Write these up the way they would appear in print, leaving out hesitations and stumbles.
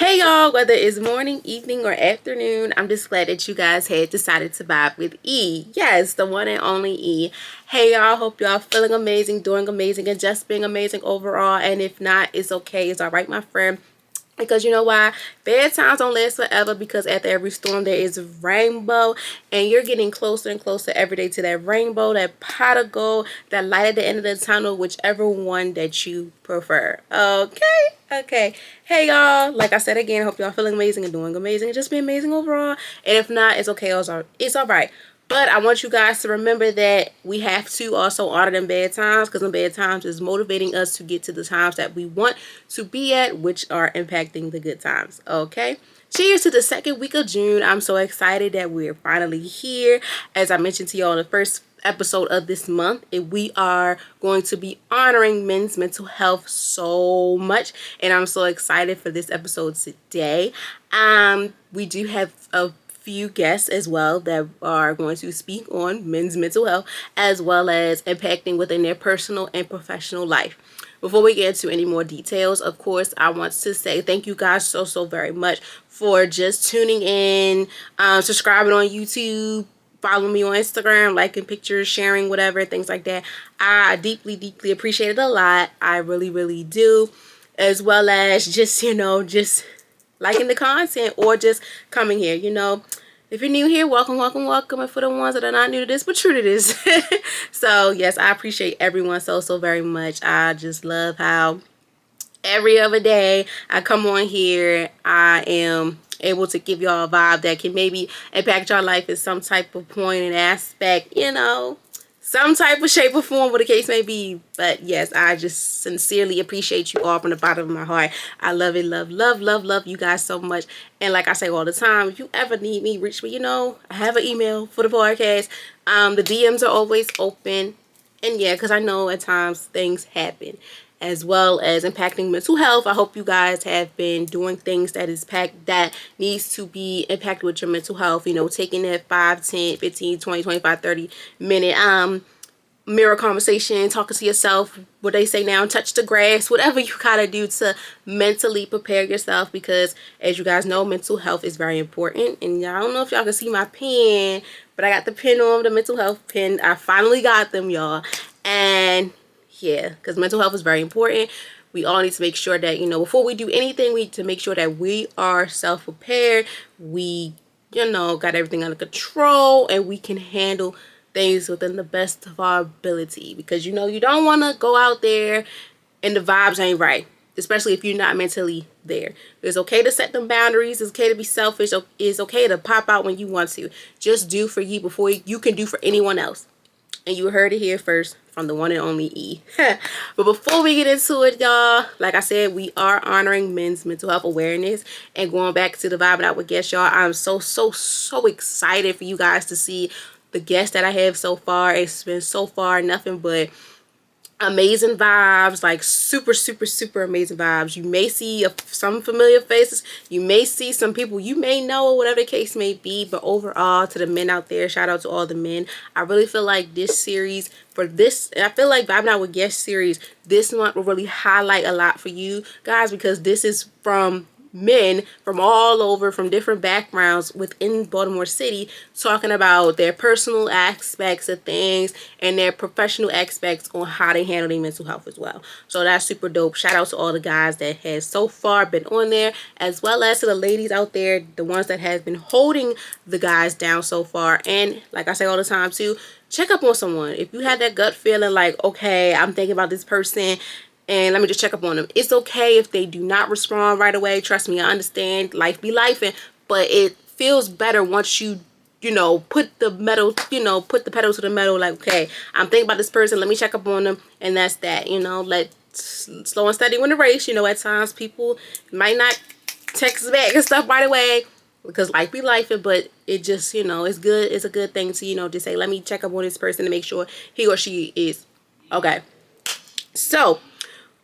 Hey y'all, whether it's morning, evening, or afternoon, I'm just glad that you guys had decided to vibe with E. Yes, the one and only E. Hey y'all, hope y'all feeling amazing, doing amazing, and just being amazing overall. And if not, it's okay. It's alright, my friend. Because you know why? Bad times don't last forever, because after every storm there is a rainbow, and you're getting closer and closer every day to that rainbow, that pot of gold, that light at the end of the tunnel, whichever one that you prefer. Okay. Hey y'all, like I said again, hope y'all feeling amazing and doing amazing and just be amazing overall. And if not, it's okay. It's all right. But I want you guys to remember that we have to also honor them bad times, because them bad times is motivating us to get to the times that we want to be at, which are impacting the good times. Okay. Cheers to the second week of June. I'm so excited that we're finally here. As I mentioned to y'all in the first episode of this month, we are going to be honoring men's mental health so much, and I'm so excited for this episode today. We do have a few guests as well that are going to speak on men's mental health, as well as impacting within their personal and professional life. Before we get into any more details, of course, I want to say thank you guys so very much for just tuning in, subscribing on YouTube, follow me on Instagram, liking pictures, sharing, whatever, things like that. I deeply appreciate it a lot. I really do. As well as just, just liking the content or just coming here, If you're new here, welcome. And for the ones that are not new to this, but true to this. So, yes, I appreciate everyone so very much. I just love how every other day I come on here, I am able to give y'all a vibe that can maybe impact your life in some type of point and aspect, some type of shape or form, what the case may be. But yes, I just sincerely appreciate you all from the bottom of my heart. I love it, love you guys so much. And like I say all the time, if you ever need me, reach me. I have an email for the podcast. The DMs are always open. And yeah, because I know at times things happen, as well as impacting mental health. I hope you guys have been doing things that needs to be impacted with your mental health. Taking that 5, 10, 15, 20, 25, 30 minute mirror conversation, talking to yourself, what they say now, touch the grass, whatever you gotta do to mentally prepare yourself, because as you guys know, mental health is very important. And I don't know if y'all can see my pen, but I got the pen on, the mental health pen. I finally got them, y'all. And yeah, because mental health is very important. We all need to make sure that, before we do anything, we need to make sure that we are self-prepared. We, got everything under control, and we can handle things within the best of our ability. Because, you don't want to go out there and the vibes ain't right, especially if you're not mentally there. It's okay to set them boundaries. It's okay to be selfish. It's okay to pop out when you want to. Just do for you before you can do for anyone else. And you heard it here first from the one and only E. But before we get into it, y'all, like I said, we are honoring men's mental health awareness. And going back to the vibe that I would guess, y'all, I'm so excited for you guys to see the guests that I have so far. It's been so far nothing but amazing vibes, like super amazing vibes. You may see some familiar faces, you may see some people you may know, or whatever the case may be. But overall, to the men out there, shout out to all the men. I really feel like this series, and I feel like Vibe Out with Guest series this month will really highlight a lot for you guys, because this is from men from all over, from different backgrounds within Baltimore City, talking about their personal aspects of things and their professional aspects on how they handle their mental health as well. So that's super dope. Shout out to all the guys that has so far been on there, as well as to the ladies out there, the ones that have been holding the guys down so far. And like I say all the time too, check up on someone. If you have that gut feeling like, okay, I'm thinking about this person and let me just check up on them. It's okay if they do not respond right away. Trust me, I understand. Life be lifing, but it feels better once you, put the pedal to the metal. Like, okay, I'm thinking about this person. Let me check up on them, and that's that. Slow and steady win the race. At times people might not text back and stuff right away, because life be lifing, but it just, it's good. It's a good thing to, just say, let me check up on this person to make sure he or she is okay. So,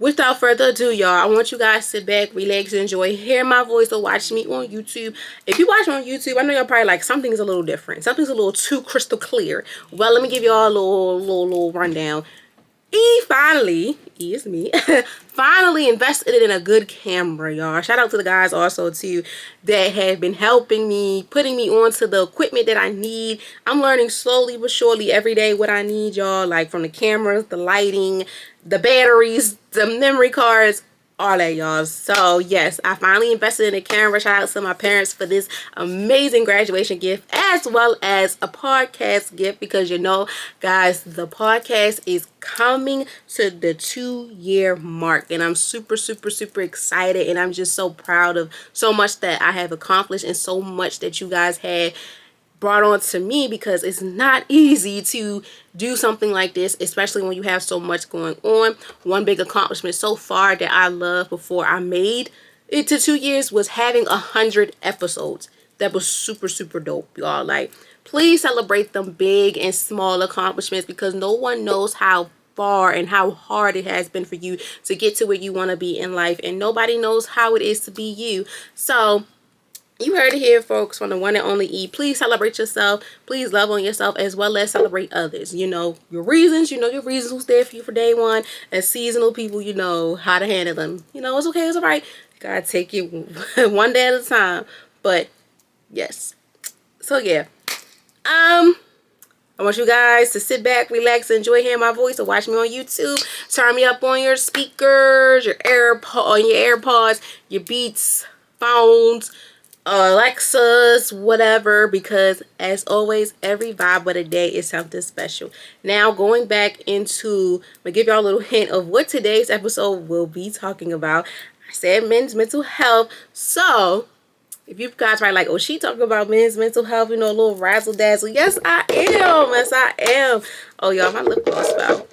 without further ado, y'all, I want you guys to sit back, relax, and enjoy hearing my voice or watch me on YouTube. If you watch me on YouTube, I know you're probably like, something's a little different. Something's a little too crystal clear. Well, let me give y'all a little rundown. E is me, finally invested in a good camera, y'all. Shout out to the guys also too that have been helping me, putting me onto the equipment that I need. I'm learning slowly but surely every day what I need, y'all, like from the cameras, the lighting, the batteries, the memory cards, all that, y'all. So yes, I finally invested in a camera. Shout out to my parents for this amazing graduation gift, as well as a podcast gift, because you know, guys, the podcast is coming to the 2-year mark, and I'm super excited, and I'm just so proud of so much that I have accomplished and so much that you guys have brought on to me, because it's not easy to do something like this, especially when you have so much going on. One big accomplishment so far that I love before I made it to 2 years was having 100 episodes. That was super dope, y'all. Like, please celebrate them big and small accomplishments, because no one knows how far and how hard it has been for you to get to where you want to be in life, and nobody knows how it is to be you. So you heard it here, folks, from the one and only E. Please celebrate yourself. Please love on yourself, as well as celebrate others. You know your reasons. You know your reasons who's there for you for day one. As seasonal people, you know how to handle them. You know, it's okay. It's all right. Gotta take it one day at a time. But, yes. So, yeah. I want you guys to sit back, relax, enjoy hearing my voice, or watch me on YouTube. Turn me up on your speakers, your AirPods, your Beats, phones, Alexas, whatever, because as always, every vibe of the day is something special. Now, going back into, I'm gonna give y'all a little hint of what today's episode will be talking about. I said men's mental health, so if you guys are like, oh, she talking about men's mental health, you know, a little razzle dazzle. Yes, I am. Yes, I am. Oh, y'all, my lip gloss fell.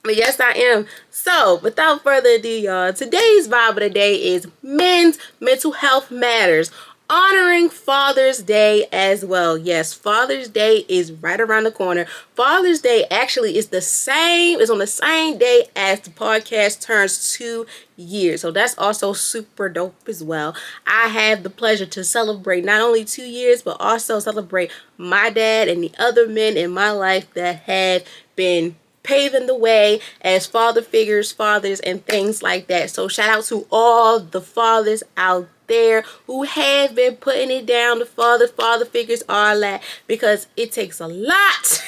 But yes, I am. So, without further ado, y'all, today's vibe of the day is men's mental health matters. Honoring Father's Day as well. Yes, Father's Day is right around the corner. Father's Day actually is on the same day as the podcast turns 2 years. So that's also super dope as well. I have the pleasure to celebrate not only 2 years, but also celebrate my dad and the other men in my life that have been paving the way as father figures, fathers, and things like that. So shout out to all the fathers out there who have been putting it down, the father figures, all that, because it takes a lot.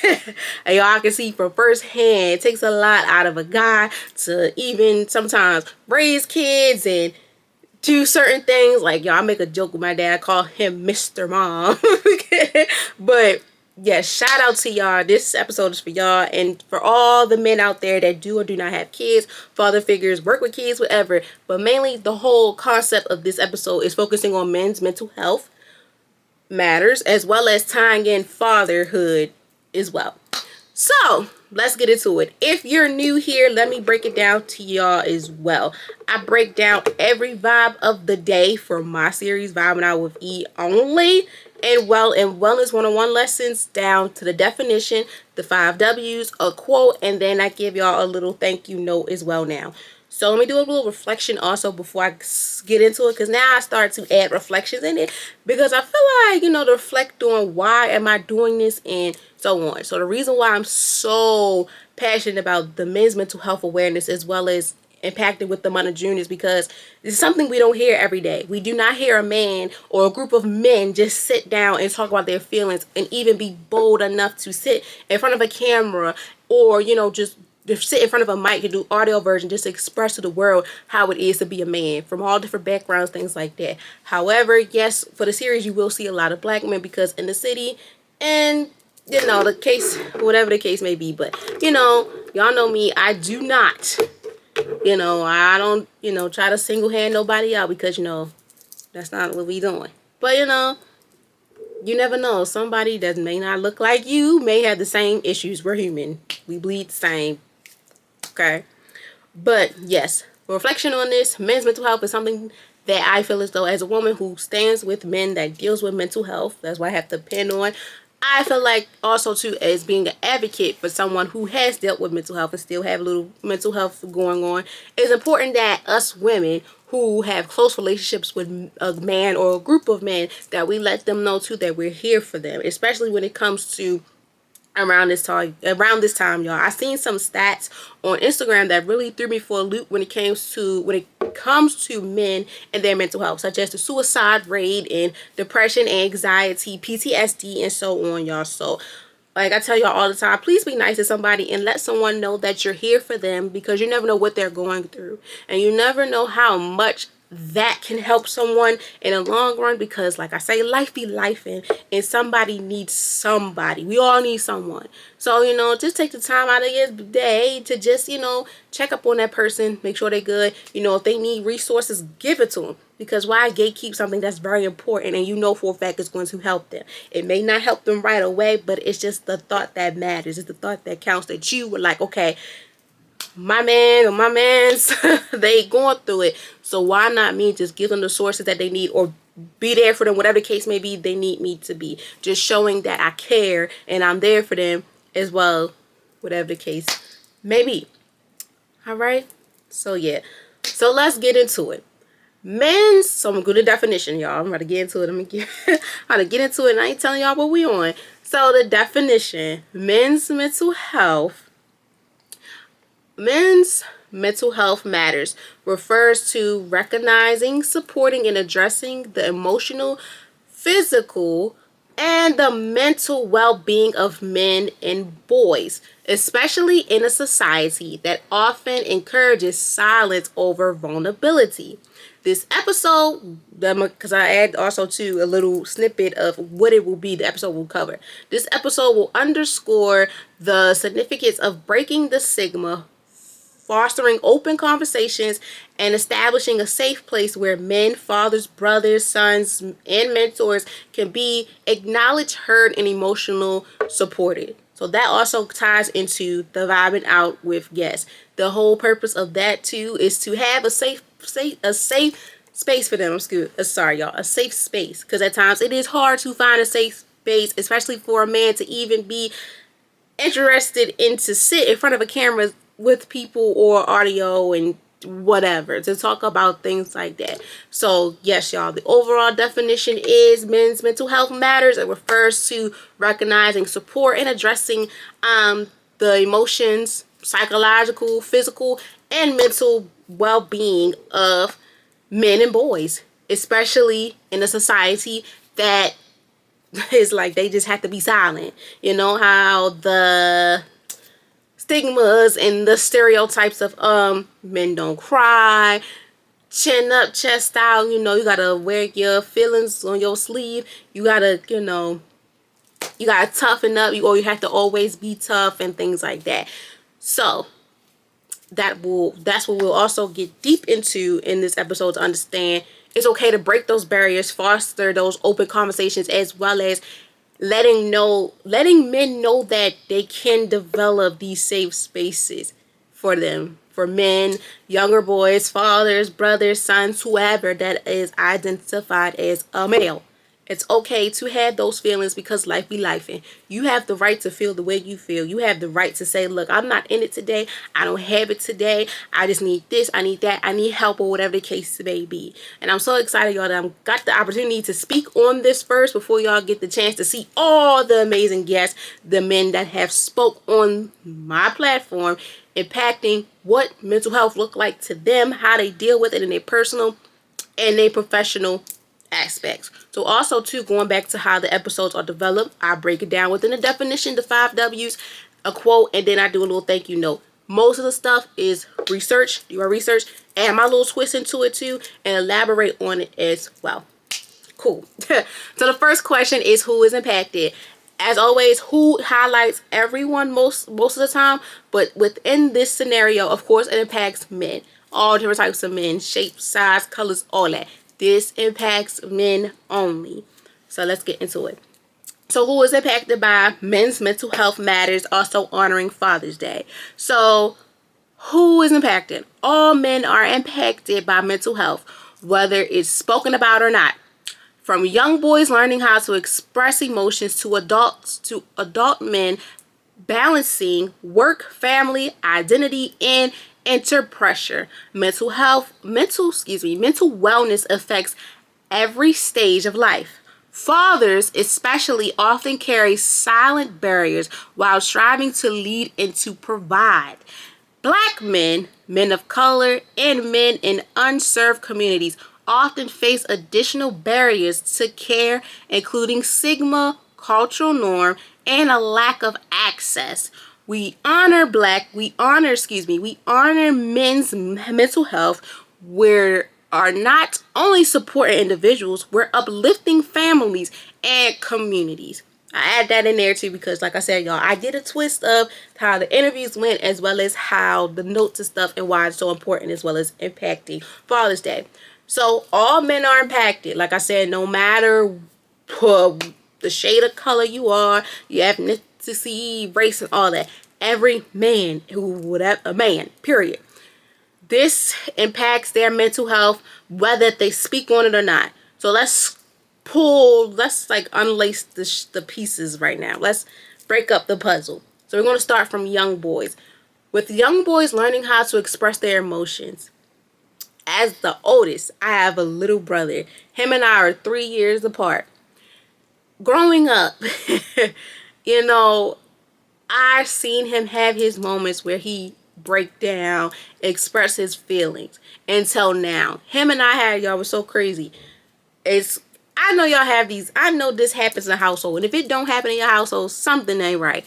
And y'all can see from firsthand, it takes a lot out of a guy to even sometimes raise kids and do certain things. Like, y'all, I make a joke with my dad, I call him Mr. Mom. But yes, shout out to y'all. This episode is for y'all, and for all the men out there that do or do not have kids, father figures, work with kids, whatever. But mainly the whole concept of this episode is focusing on men's mental health matters, as well as tying in fatherhood as well. So let's get into it. If you're new here, let me break it down to y'all as well. I break down every vibe of the day for my series, Vibing Out with E only, and wellness 101 lessons down to the definition, the 5 W's, a quote, and then I give y'all a little thank you note as well now. So let me do a little reflection also before I get into it, because now I start to add reflections in it, because I feel like, you know, to reflect on why am I doing this and so on. So the reason why I'm so passionate about the men's mental health awareness, as well as impacted with the month of June, is because it's something we don't hear every day. We do not hear a man or a group of men just sit down and talk about their feelings, and even be bold enough to sit in front of a camera, or, you know, just sit in front of a mic and do audio version, just to express to the world how it is to be a man from all different backgrounds, things like that. However, yes, for the series you will see a lot of black men, because in the city, and you know, the case, whatever the case may be, but you know, y'all know me, I do not, you know, I don't, you know, try to single hand nobody out, because you know, that's not what we doing. But you know, you never know, somebody that may not look like you may have the same issues. We're human, we bleed the same. Okay, but yes, reflection on this, men's mental health is something that I feel as though, as a woman who stands with men that deals with mental health, that's why I have to pin on. I feel like also too, as being an advocate for someone who has dealt with mental health and still have a little mental health going on, it's important that us women who have close relationships with a man or a group of men, that we let them know too that we're here for them, especially when it comes to around this time, y'all. I seen some stats on Instagram that really threw me for a loop when it comes to men and their mental health, such as the suicide rate and depression, anxiety, PTSD, and so on, y'all. So like I tell y'all all the time, please be nice to somebody and let someone know that you're here for them, because you never know what they're going through. And you never know how much that can help someone in the long run, because like I say, life be life, and somebody needs somebody. We all need someone. So, just take the time out of your day to just, check up on that person, make sure they're good. If they need resources, give it to them. Because why gatekeep something that's very important and you know for a fact it's going to help them? It may not help them right away, but it's just the thought that matters. It's the thought that counts, that you were like, okay, my man or my mans, they going through it. So why not me just give them the sources that they need, or be there for them, whatever the case may be they need me to be. Just showing that I care and I'm there for them as well, whatever the case may be. All right. So yeah. So let's get into it. So I'm gonna go to the definition, y'all. I'm about to get into it. I'm about to get into it, and I ain't telling y'all what we on. So the definition: men's mental health matters refers to recognizing, supporting, and addressing the emotional, physical, and the mental well-being of men and boys, especially in a society that often encourages silence over vulnerability. This episode, because I add also to a little snippet of what it will be, the episode will cover. This episode will underscore the significance of breaking the stigma, fostering open conversations, and establishing a safe place where men, fathers, brothers, sons, and mentors can be acknowledged, heard, and emotional supported. So that also ties into the vibing out with guests. The whole purpose of that too is to have a safe space for them. Sorry, y'all. A safe space, because at times it is hard to find a safe space, especially for a man to even be interested in to sit in front of a camera with people or audio and whatever to talk about things like that. So yes, y'all, the overall definition is men's mental health matters. It refers to recognizing, support, and addressing the emotions, psychological, physical, and mental well-being of men and boys, especially in a society that is like they just have to be silent. You know how the stigmas and the stereotypes of men don't cry, chin up, chest out, you gotta wear your feelings on your sleeve, you gotta you gotta toughen up, or you have to always be tough and things like that. So that's what we'll also get deep into in this episode, to understand it's okay to break those barriers, foster those open conversations, as well as letting men know that they can develop these safe spaces for them, for men, younger boys, fathers, brothers, sons, whoever that is identified as a male. It's okay to have those feelings, because life be life, and you have the right to feel the way you feel. You have the right to say, look, I'm not in it today. I don't have it today. I just need this. I need that. I need help, or whatever the case may be. And I'm so excited, y'all, that I've got the opportunity to speak on this first before y'all get the chance to see all the amazing guests, the men that have spoke on my platform, impacting what mental health look like to them, how they deal with it in their personal and their professional aspects. So also too, going back to how the episodes are developed, I break it down within the definition, the 5 W's, a quote, and then I do a little thank you note. Most of the stuff is research, do our research, add my little twist into it too, and elaborate on it as well. Cool. So the first question is, who is impacted? As always, who highlights everyone most of the time, but within this scenario, of course, it impacts men. All different types of men, shape, size, colors, all that. This impacts men only. So let's get into it. So who is impacted by men's mental health matters, also honoring Father's Day. So who is impacted? All men are impacted by mental health, whether it's spoken about or not. From young boys learning how to express emotions to adult men balancing work, family, identity, and interpressure. Mental wellness affects every stage of life, Fathers, especially, often carry silent barriers while striving to lead and to provide. Black men, men of color, and men in unserved communities often face additional barriers to care, including stigma, cultural norm, and a lack of access. We honor men's mental health. We're are not only supporting individuals, we're uplifting families and communities. I add that in there too because, like I said, y'all, I did a twist of how the interviews went as well as how the notes and stuff and why it's so important as well as impacting Father's Day. So all men are impacted. Like I said, no matter the shade of color you are, your ethnicity, race, and all that. Every man a man, period. This impacts their mental health whether they speak on it or not. So let's like unlace the pieces right now. Let's break up the puzzle. So we're going to start from young boys. With young boys learning how to express their emotions. As the oldest, I have a little brother. Him and I are 3 years apart. Growing up, you know, I've seen him have his moments where he break down, express his feelings. Until now, him and I had, y'all, was so crazy. It's I know y'all have these. I know this happens in a household, and if it don't happen in your household, something ain't right.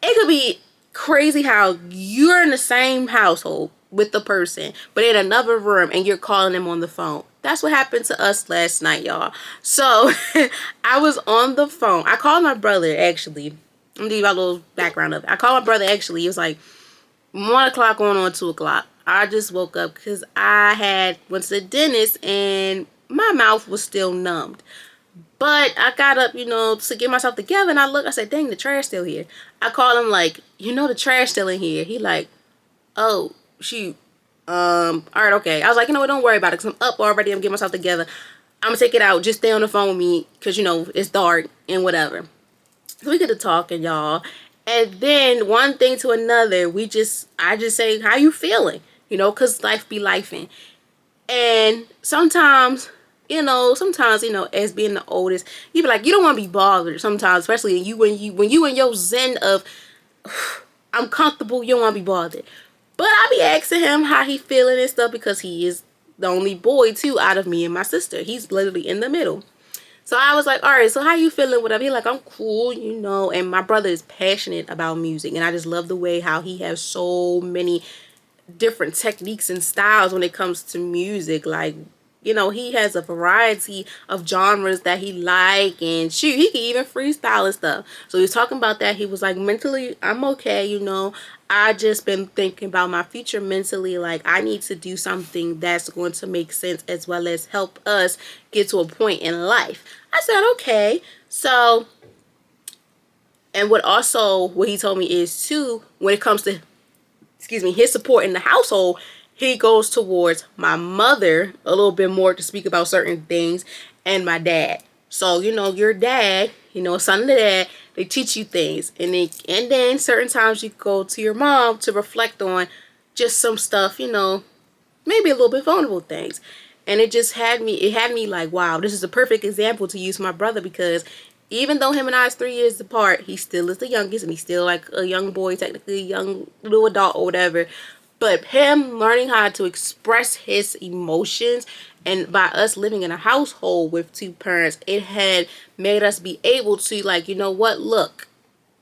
It could be crazy how you're in the same household with the person, but in another room, and you're calling them on the phone. That's what happened to us last night, y'all. So I was on the phone. I called my brother actually. I'm gonna give you a little background of it. I called my brother actually. It was like 1 o'clock on 2 o'clock. I just woke up because I had went to the dentist and my mouth was still numbed. But I got up, to get myself together, and I said, dang, the trash still here. I called him like, the trash still in here. He like, oh, shoot. All right, okay. I was like, what, don't worry about it, because I'm up already. I'm getting myself together. I'm going to take it out. Just stay on the phone with me, because, it's dark and whatever. So we get to talking, y'all. And then one thing to another, I just say, how you feeling? Because life be lifing. And sometimes, as being the oldest, you be like, you don't want to be bothered sometimes, especially when you in your zen of, I'm comfortable, you don't want to be bothered. But I be asking him how he feeling and stuff because he is the only boy, too, out of me and my sister. He's literally in the middle. So I was like, all right, so how you feeling? Whatever. He like, I'm cool, and my brother is passionate about music. And I just love the way how he has so many different techniques and styles when it comes to music. Like, he has a variety of genres that he like, and shoot, he can even freestyle and stuff. So he was talking about that. He was like, mentally, I'm okay, I just been thinking about my future mentally. Like, I need to do something that's going to make sense as well as help us get to a point in life. I said, okay. So, and what he told me is too, when it comes to his support in the household, he goes towards my mother a little bit more to speak about certain things, and my dad. So, your dad, son of the dad, they teach you things. And then certain times you go to your mom to reflect on just some stuff, maybe a little bit vulnerable things. And it had me like, wow, this is a perfect example to use my brother, because even though him and I is 3 years apart, he still is the youngest, and he's still like a young boy, technically a young little adult or whatever. But him learning how to express his emotions, and by us living in a household with two parents, it had made us be able to, like, look,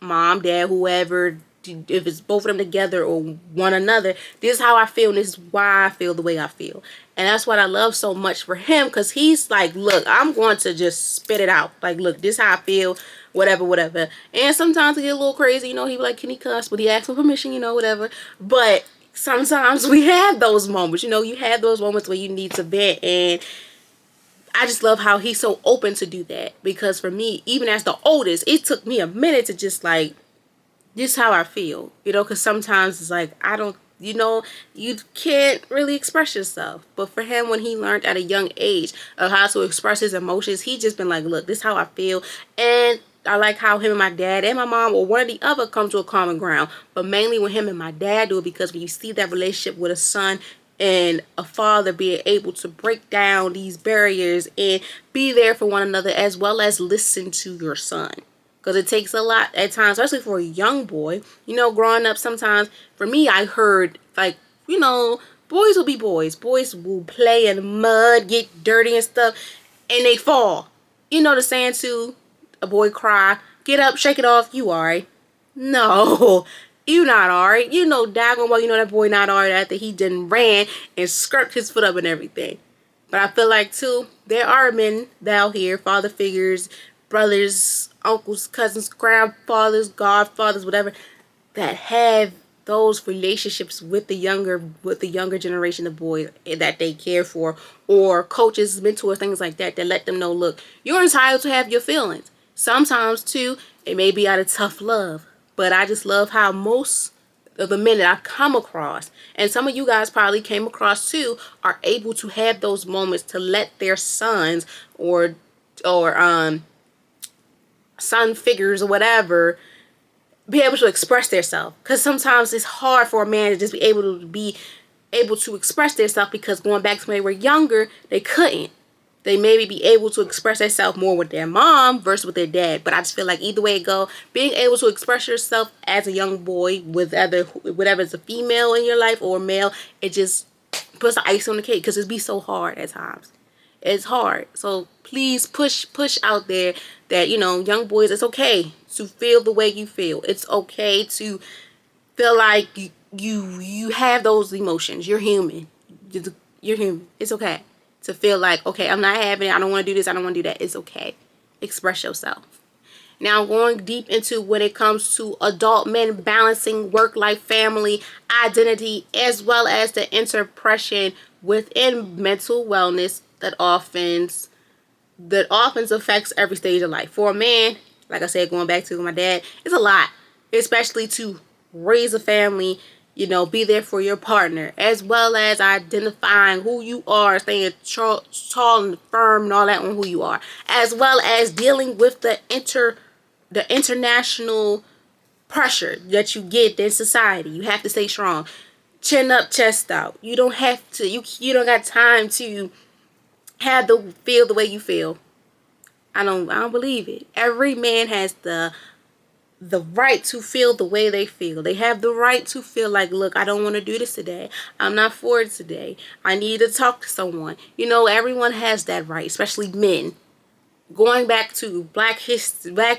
mom, dad, whoever, if it's both of them together or one another, this is how I feel, and this is why I feel the way I feel. And that's what I love so much for him, because he's like, look, I'm going to just spit it out. Like, look, this is how I feel, whatever. And sometimes he get a little crazy, he be like, can he cuss? But he asks for permission, whatever. But sometimes we have those moments, you have those moments where you need to vent, and I just love how he's so open to do that. Because for me, even as the oldest, it took me a minute to just like, this is how I feel, because sometimes it's like, I don't, you can't really express yourself. But for him, when he learned at a young age of how to express his emotions, he just been like, look, this is how I feel. And I like how him and my dad and my mom, or one or the other, come to a common ground. But mainly when him and my dad do it, because when you see that relationship with a son, and a father being able to break down these barriers and be there for one another, as well as listen to your son. Because it takes a lot at times, especially for a young boy. You know, growing up, sometimes for me, I heard, like, you know, boys will be boys. Boys will play in the mud, get dirty and stuff, and they fall. You know the saying too, a boy cry, get up, shake it off, you alright. No, you not alright. You know daggone well you know that boy not alright after he done ran and skirted his foot up and everything. But I feel like too, there are men out here, father figures, brothers, uncles, cousins, grandfathers, godfathers, whatever, that have those relationships with the younger generation of boys that they care for, or coaches, mentors, things like that, that let them know, look, you're entitled to have your feelings. Sometimes too, it may be out of tough love, but I just love how most of the men that I've come across, and some of you guys probably came across too, are able to have those moments to let their sons or son figures or whatever be able to express themselves. Because sometimes it's hard for a man to just be able to express themselves, because going back to when they were younger, they couldn't. They maybe be able to express themselves more with their mom versus with their dad. But I just feel like either way it go, being able to express yourself as a young boy with whatever it's a female in your life or a male, it just puts the ice on the cake, because it be so hard at times. It's hard. So please push out there that, you know, young boys, it's okay to feel the way you feel. It's okay to feel like you have those emotions. You're human. You're human. It's okay to feel like, okay, I'm not having it. I don't want to do this. I don't want to do that. It's okay. Express yourself. Now, going deep into when it comes to adult men balancing work life, family, identity, as well as the interpression within mental wellness that often affects every stage of life. For a man, like I said, going back to my dad, it's a lot, especially to raise a family, you know, be there for your partner, as well as identifying who you are, staying tall and firm and all that on who you are, as well as dealing with the international pressure that you get in society. You have to stay strong, chin up, chest out. You don't have to. You don't got time to feel the way you feel. I don't believe it. Every man has the right to feel the way they feel. They have the right to feel like, look, I don't want to do this today. I'm not for it today. I need to talk to someone. You know, everyone has that right, especially men. Going back to black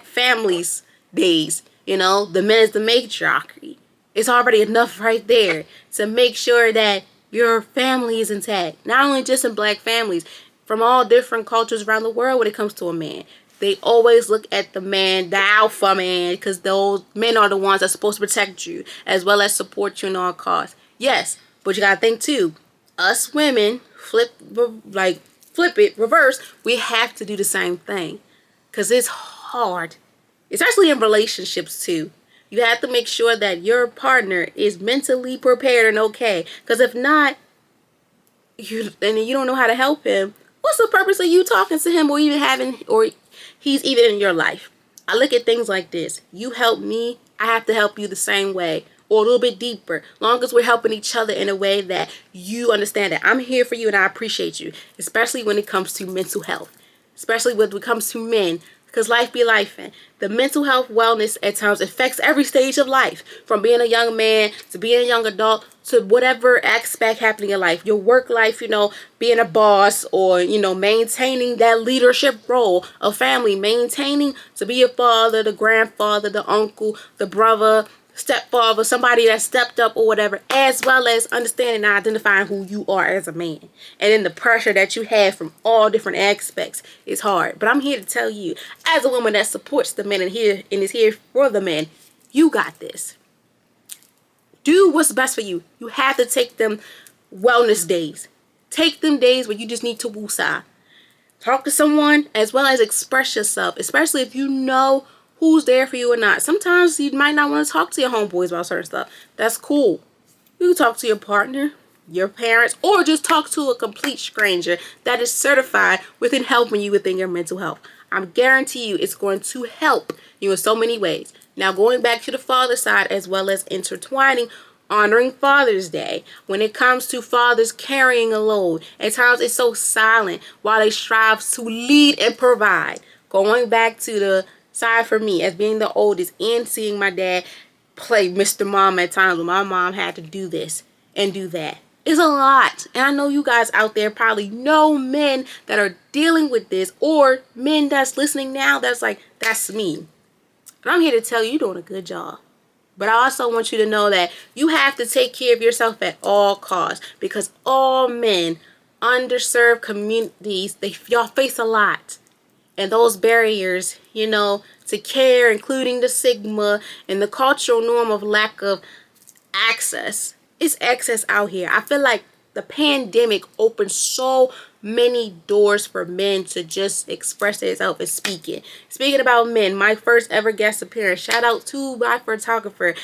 families days, you know, the men is the matriarchy. It's already enough right there to make sure that your family is intact. Not only just in black families, from all different cultures around the world when it comes to a man. They always look at the man, the alpha man, because those men are the ones that's supposed to protect you, as well as support you in all costs. Yes, but you gotta think too, us women, flip it, reverse, we have to do the same thing. Because it's hard, especially in relationships too. You have to make sure that your partner is mentally prepared and okay. Because if not, you don't know how to help him, what's the purpose of you talking to him, or he's even in your life? I look at things like this. You help me, I have to help you the same way, or a little bit deeper. Long as we're helping each other in a way that you understand that I'm here for you and I appreciate you. Especially when it comes to mental health. Especially when it comes to men. Because life be life. The mental health wellness at times affects every stage of life. From being a young man to being a young adult to whatever aspect happening in your life. Your work life, you know, being a boss, or, you know, maintaining that leadership role of family. Maintaining to be a father, the grandfather, the uncle, the brother, stepfather, somebody that stepped up or whatever, as well as understanding and identifying who you are as a man. And then the pressure that you have from all different aspects is hard. But I'm here to tell you, as a woman that supports the men and is here for the men, you got this. Do what's best for you. You have to take them wellness days. Take them days where you just need to woosah. Talk to someone, as well as express yourself, especially if you know who's there for you or not. Sometimes you might not want to talk to your homeboys about certain stuff. That's cool. You can talk to your partner, your parents, or just talk to a complete stranger that is certified within helping you within your mental health. I guarantee you it's going to help you in so many ways. Now, going back to the father side, as well as intertwining honoring Father's Day. When it comes to fathers carrying a load, at times it's so silent while they strive to lead and provide. Going back to the side for me as being the oldest and seeing my dad play Mr. Mom at times when my mom had to do this and do that. It's a lot. And I know you guys out there probably know men that are dealing with this, or men that's listening now that's like, that's me. And I'm here to tell you, you're doing a good job. But I also want you to know that you have to take care of yourself at all costs, because all men, underserved communities, y'all face a lot. And those barriers, to care, including the stigma and the cultural norm of lack of access. It's excess out here. I feel like the pandemic opened so many doors for men to just express themselves and speak it. Speaking about men, my first ever guest appearance, shout out to my photographer,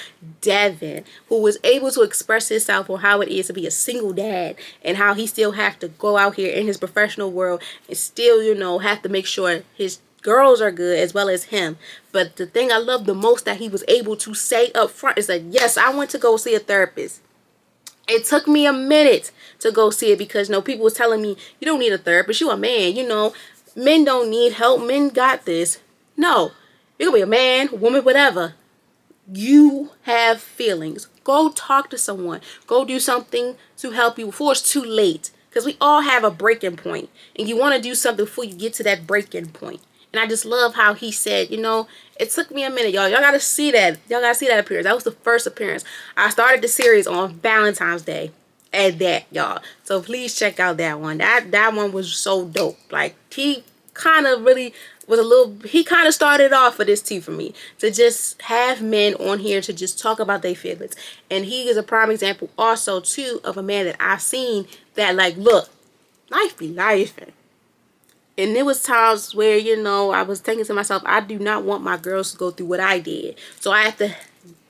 Devin, who was able to express himself on how it is to be a single dad and how he still have to go out here in his professional world and still, have to make sure his girls are good as well as him. But the thing I love the most that he was able to say up front is that, yes, I went to go see a therapist. It took me a minute to go see it because, people was telling me, you don't need a therapist, you a man, men don't need help, men got this. No, you can be a man, woman, whatever. You have feelings. Go talk to someone. Go do something to help you before it's too late. Because we all have a breaking point. And you want to do something before you get to that breaking point. And I just love how he said, it took me a minute, y'all. Y'all got to see that. Y'all got to see that appearance. That was the first appearance. I started the series on Valentine's Day at that, y'all. So please check out that one. That one was so dope. Like, he kind of really he kind of started off for this too for me, to just have men on here to just talk about their feelings. And he is a prime example also too of a man that I've seen that, like, look, life be life. And there was times where, I was thinking to myself, I do not want my girls to go through what I did. So I have to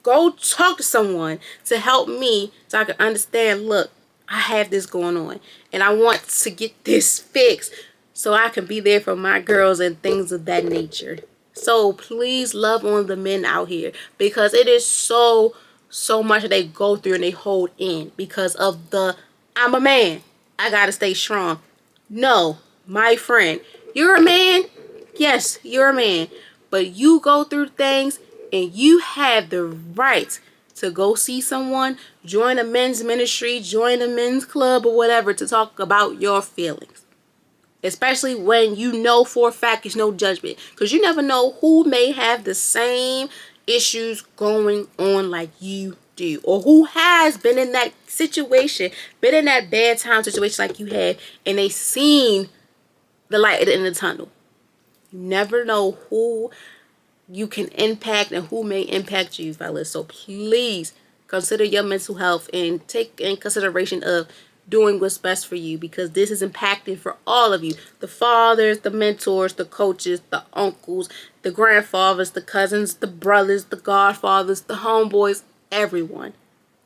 go talk to someone to help me so I can understand, look, I have this going on. And I want to get this fixed so I can be there for my girls and things of that nature. So please love on the men out here, because it is so much that they go through and they hold in because of I'm a man, I gotta stay strong. No, my friend, you're a man. Yes, you're a man. But you go through things and you have the right to go see someone, join a men's ministry, join a men's club or whatever to talk about your feelings. Especially when you know for a fact there's no judgment. Because you never know who may have the same issues going on like you do. Or who has been in that situation, been in that bad time situation like you have, and they seen the light at the end of the tunnel. You never know who you can impact and who may impact you, fellas. So please consider your mental health and take in consideration of doing what's best for you, because this is impacting for all of you. The fathers, the mentors, the coaches, the uncles, the grandfathers, the cousins, the brothers, the godfathers, the homeboys, everyone.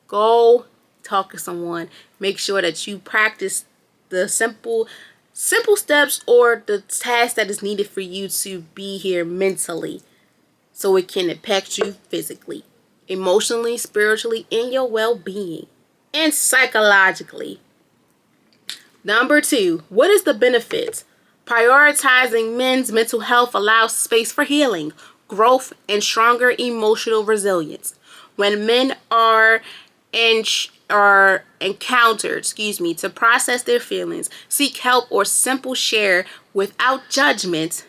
Go talk to someone. Make sure that you practice the simple steps or the task that is needed for you to be here mentally, so it can impact you physically, emotionally, spiritually, in your well-being, and psychologically. Number 2, what is the benefits? Prioritizing men's mental health allows space for healing, growth, and stronger emotional resilience. When men are encountered, to process their feelings, seek help, or simple share without judgment,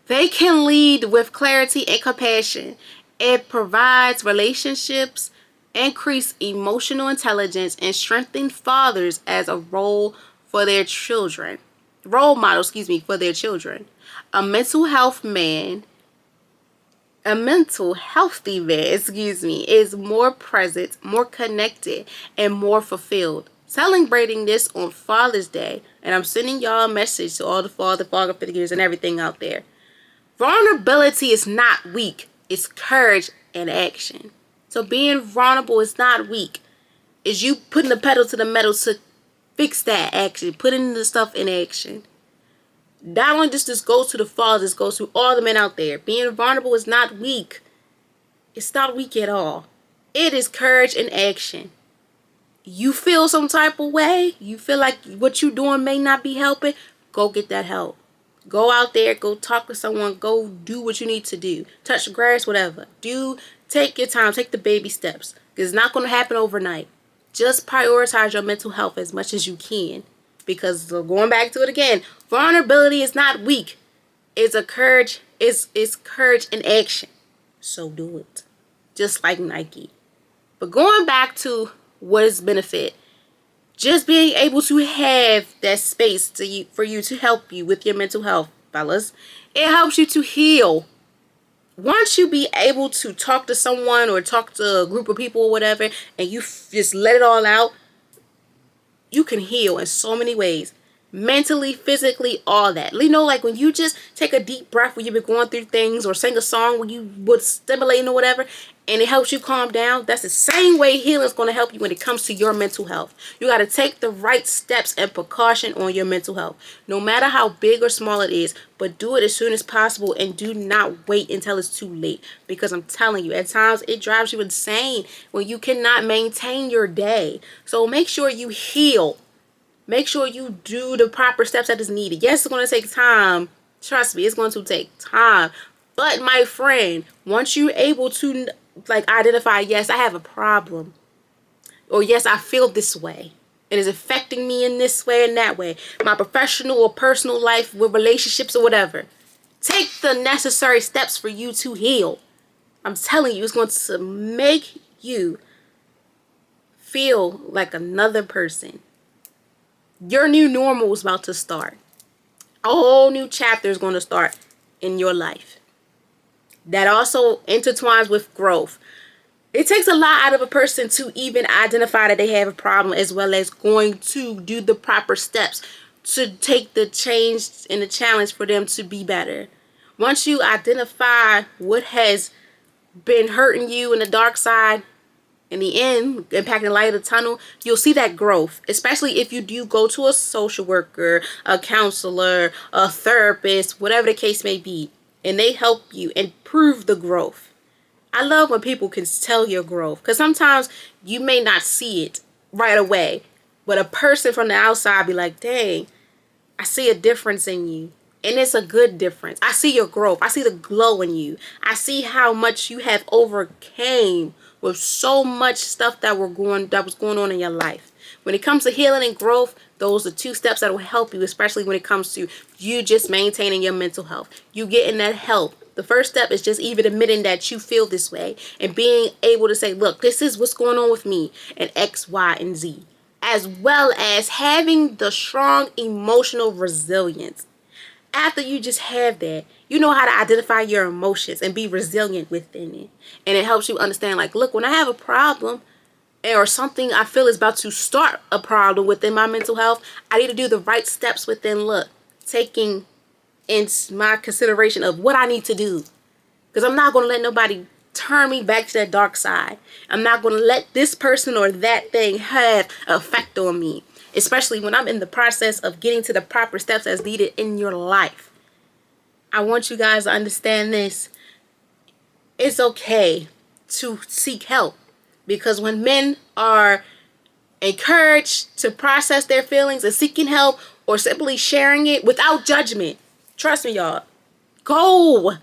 they can lead with clarity and compassion. It provides relationships, increase emotional intelligence, and strengthen fathers as a role model for their children. A mental healthy man, is more present, more connected, and more fulfilled. Celebrating this on Father's Day, and I'm sending y'all a message to all the father figures and everything out there. Vulnerability is not weak. It's courage and action. So being vulnerable is not weak. It's you putting the pedal to the metal to fix that action. Putting the stuff in action. Not only does this go to the fathers, goes to all the men out there. Being vulnerable is not weak. It's not weak at all. It is courage in action. You feel some type of way, you feel like what you're doing may not be helping, go get that help. Go out there, go talk to someone, go do what you need to do. Touch the grass, whatever. Take your time, take the baby steps. Because it's not going to happen overnight. Just prioritize your mental health as much as you can. Because going back to it again, vulnerability is not weak. It's courage in action. So do it. Just like Nike. But going back to what is benefit, just being able to have that space for you to help you with your mental health, fellas, it helps you to heal. Once you be able to talk to someone or talk to a group of people or whatever, and you just let it all out, you can heal in so many ways. Mentally, physically, all that. You know, like when you just take a deep breath when you've been going through things, or sing a song when you would stimulating or whatever, and it helps you calm down. That's the same way healing is going to help you when it comes to your mental health. You got to take the right steps and precaution on your mental health, no matter how big or small it is, but do it as soon as possible, and do not wait until it's too late, because I'm telling you, at times it drives you insane when you cannot maintain your day. So make sure you heal. Make sure you do the proper steps that is needed. Yes, it's going to take time. Trust me, it's going to take time. But my friend, once you're able to identify, yes, I have a problem, or yes, I feel this way, it is affecting me in this way and that way, my professional or personal life with relationships or whatever, take the necessary steps for you to heal. I'm telling you, it's going to make you feel like another person. Your new normal is about to start. A whole new chapter is going to start in your life. That also intertwines with growth. It takes a lot out of a person to even identify that they have a problem, as well as going to do the proper steps to take the change and the challenge for them to be better. Once you identify what has been hurting you in the dark side, in the end, impacting the light of the tunnel, you'll see that growth. Especially if you do go to a social worker, a counselor, a therapist, whatever the case may be, and they help you improve the growth. I love when people can tell your growth, because sometimes you may not see it right away, but a person from the outside be like, dang, I see a difference in you. And it's a good difference. I see your growth. I see the glow in you. I see how much you have overcame with so much stuff that was going on in your life. When it comes to healing and growth, those are two steps that will help you, especially when it comes to you just maintaining your mental health. You getting that help. The first step is just even admitting that you feel this way, and being able to say, look, this is what's going on with me, and X, Y, and Z. As well as having the strong emotional resilience. After you just have that, you know how to identify your emotions and be resilient within it. And it helps you understand, like, look, when I have a problem or something I feel is about to start a problem within my mental health, I need to do the right steps within, look, taking in my consideration of what I need to do. Because I'm not going to let nobody turn me back to that dark side. I'm not going to let this person or that thing have an effect on me. Especially when I'm in the process of getting to the proper steps as needed in your life. I want you guys to understand this. It's okay to seek help. Because when men are encouraged to process their feelings and seeking help, or simply sharing it without judgment, trust me, y'all, go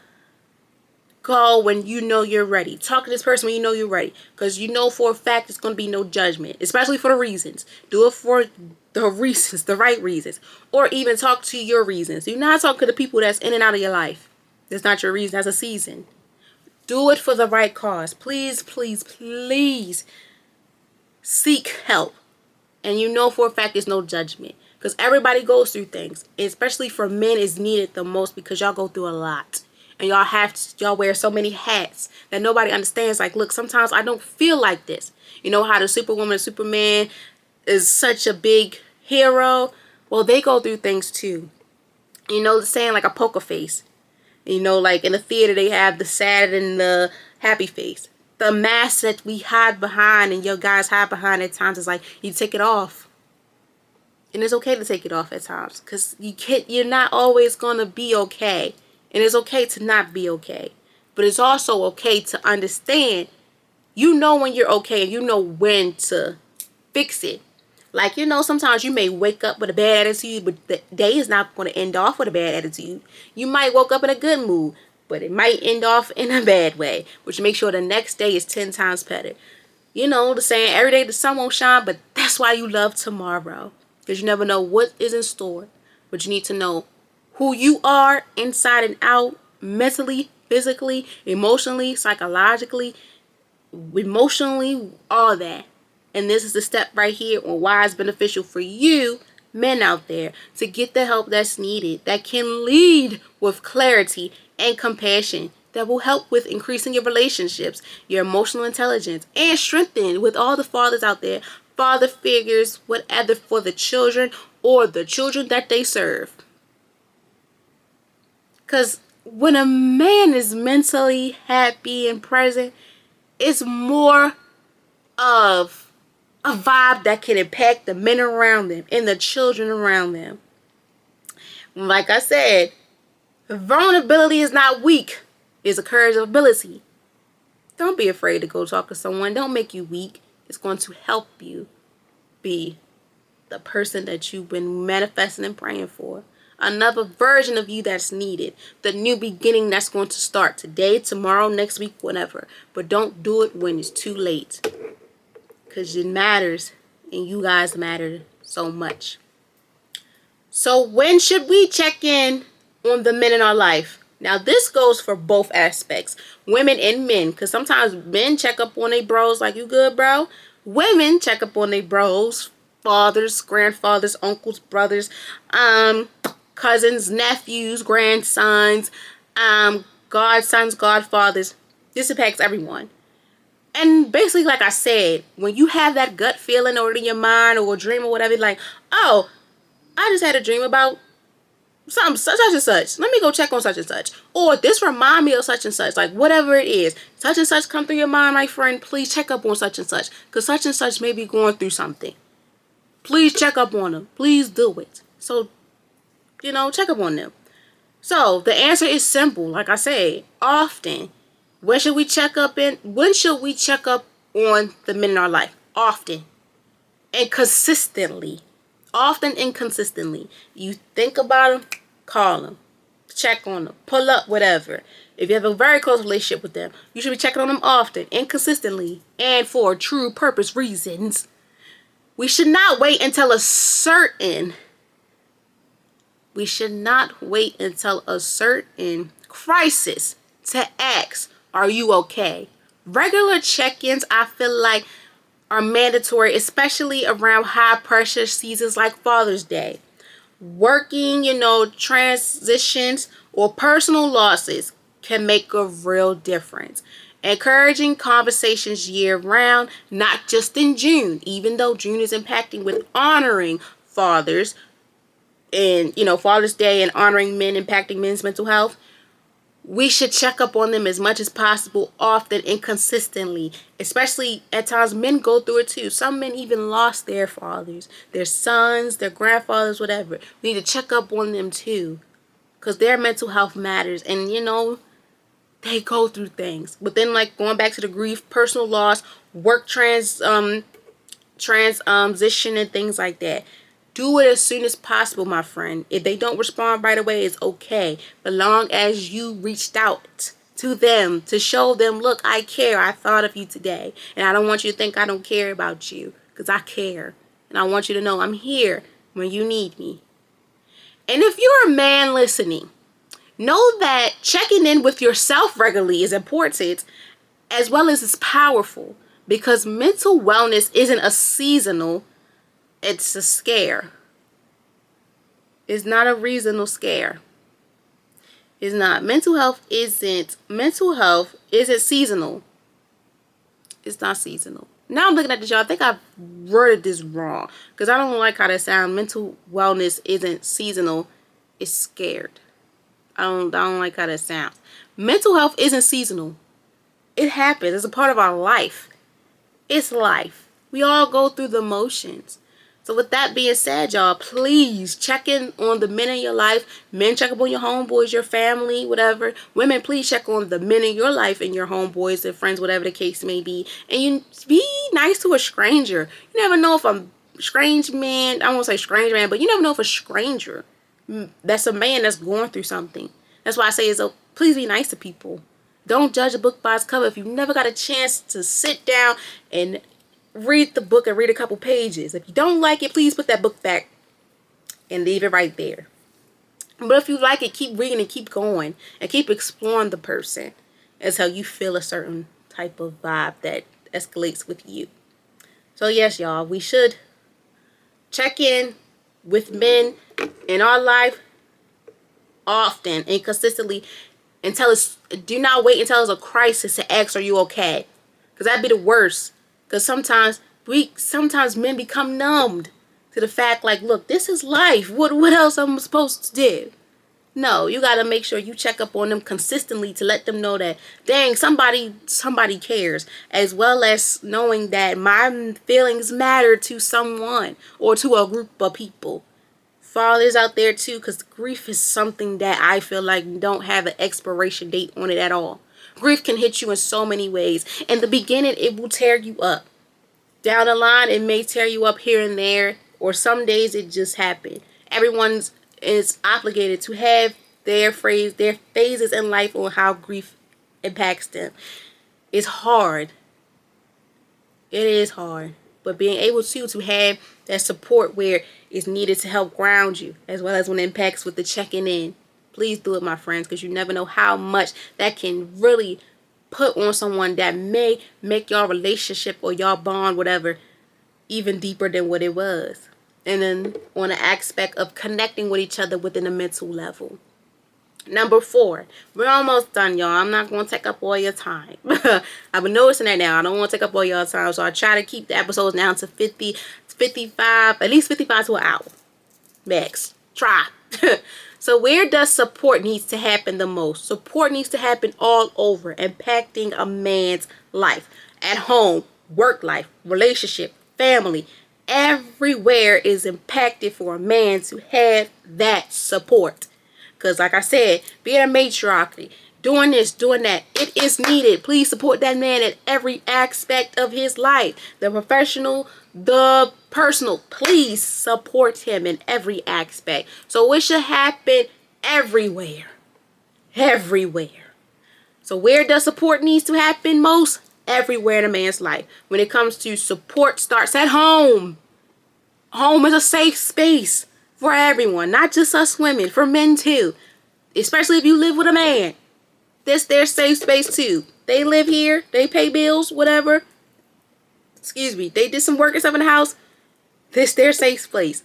when you know you're ready. Talk to this person when you know you're ready. Because you know for a fact it's going to be no judgment. Especially for the reasons. Do it for the reasons, the right reasons. Or even talk to your reasons. Do not talk to the people that's in and out of your life. That's not your reason. That's a season. Do it for the right cause. Please, please, please seek help. And you know for a fact there's no judgment. Because everybody goes through things. Especially for men, it's needed the most, because y'all go through a lot. And y'all wear so many hats that nobody understands. Like, look, sometimes I don't feel like this. You know how the Superwoman and Superman is such a big hero? Well, they go through things too. You know the saying, like a poker face. You know, like in the theater they have the sad and the happy face. The mask that we hide behind and your guys hide behind at times is like, you take it off. And it's okay to take it off at times. Because you're not always going to be okay. And it's okay to not be okay. But it's also okay to understand You know when you're okay and you know when to fix it. Like, sometimes you may wake up with a bad attitude, but the day is not going to end off with a bad attitude. You might woke up in a good mood, but it might end off in a bad way, which makes sure the next day is 10 times better. The saying, every day the sun won't shine, but that's why you love tomorrow. Because you never know what is in store. But you need to know who you are inside and out, mentally, physically, emotionally, psychologically, all that. And this is the step right here on why it's beneficial for you, men out there, to get the help that's needed, that can lead with clarity and compassion, that will help with increasing your relationships, your emotional intelligence, and strengthen with all the fathers out there, father figures, whatever, for the children or the children that they serve. Because when a man is mentally happy and present, it's more of a vibe that can impact the men around them and the children around them. Like I said, vulnerability is not weak. It's a courage of ability. Don't be afraid to go talk to someone. Don't make you weak. It's going to help you be the person that you've been manifesting and praying for. Another version of you that's needed. The new beginning that's going to start today, tomorrow, next week, whenever. But don't do it when it's too late. Because it matters, and you guys matter so much. So when should we check in on the men in our life? Now this goes for both aspects, women and men, because sometimes men check up on their bros like, you good, bro? Women check up on their bros, fathers, grandfathers, uncles, brothers, cousins, nephews, grandsons, godsons, godfathers. This impacts everyone. And basically, like I said, when you have that gut feeling or in your mind or a dream or whatever, like, oh, I just had a dream about something such and such. Let me go check on such and such. Or this remind me of such and such. Like, whatever it is. Such and such come through your mind, my friend. Please check up on such and such. Because such and such may be going through something. Please check up on them. Please do it. So, check up on them. So, the answer is simple. Like I said, often. When should we check up on the men in our life? Often. And consistently. Often and consistently. You think about them, call them. Check on them. Pull up, whatever. If you have a very close relationship with them, you should be checking on them often and consistently. And for true purpose reasons. We should not wait until a certain crisis to ask, are you okay? Regular check-ins, I feel like, are mandatory, especially around high pressure seasons like Father's Day. Working, transitions or personal losses can make a real difference. Encouraging conversations year round, not just in June, even though June is impacting with honoring fathers and, Father's Day and honoring men, impacting men's mental health. We should check up on them as much as possible, often and consistently. Especially at times men go through it too. Some men even lost their fathers, their sons, their grandfathers, whatever. We need to check up on them too. Because their mental health matters. And they go through things. But then, like, going back to the grief, personal loss, work transition and things like that. Do it as soon as possible, my friend. If they don't respond right away, it's okay. But long as you reached out to them to show them, look, I care. I thought of you today. And I don't want you to think I don't care about you. Because I care. And I want you to know I'm here when you need me. And if you're a man listening, know that checking in with yourself regularly is important, as well as it's powerful. Because mental wellness isn't a seasonal, it's a scare. It's not a reasonable scare. It's not. Mental health isn't seasonal. It's not seasonal. Now I'm looking at this, y'all. I think I've worded this wrong. Because I don't like how that sounds. Mental wellness isn't seasonal. It's scared. I don't like how that sounds. Mental health isn't seasonal. It happens. It's a part of our life. It's life. We all go through the motions. So with that being said, y'all, please check in on the men in your life. Men, check up on your homeboys, your family, whatever. Women, please check on the men in your life and your homeboys and friends, whatever the case may be. And you be nice to a stranger. You never know if a strange man, I won't say strange man, but you never know if a stranger that's a man that's going through something. That's why I say please be nice to people. Don't judge a book by its cover. If you never got a chance to sit down and read the book and read a couple pages, if you don't like it, please put that book back and leave it right there. But if you like it, keep reading and keep going and keep exploring the person as how you feel a certain type of vibe that escalates with you. So yes, y'all, we should check in with men in our life often and consistently, and do not wait until it's a crisis to ask, are you okay? Because that'd be the worst. Because sometimes men become numbed to the fact, like, look, this is life. What else am I supposed to do? No, you got to make sure you check up on them consistently to let them know that, dang, somebody cares, as well as knowing that my feelings matter to someone or to a group of people. Fathers out there too, because grief is something that I feel like don't have an expiration date on it at all. Grief can hit you in so many ways. In the beginning, it will tear you up. Down the line, it may tear you up here and there, or some days it just happened. Everyone is obligated to have their phases in life on how grief impacts them. It's hard. It is hard. But being able to have that support where it's needed to help ground you, as well as when it impacts with the checking in. Please do it, my friends, because you never know how much that can really put on someone that may make your relationship or your bond, whatever, even deeper than what it was. And then on the aspect of connecting with each other within a mental level. Number 4, we're almost done, y'all. I'm not going to take up all your time. I've been noticing that now. I don't want to take up all your time, so I try to keep the episodes down to 50, 55, at least 55 to an hour. Max. Try. So where does support needs to happen the most? Support needs to happen all over, impacting a man's life. At home, work life, relationship, family. Everywhere is impacted for a man to have that support. Because like I said, being a matriarchy, doing this, doing that, it is needed. Please support that man at every aspect of his life. The professional, the personal. Please support him in every aspect. So it should happen everywhere. Everywhere. So where does support needs to happen most? Everywhere in a man's life. When it comes to support, starts at home. Home is a safe space for everyone, not just us women, for men too. Especially if you live with a man. This their safe space too. They live here, they pay bills, whatever. Excuse me, they did some work and stuff in the house. This their safe place.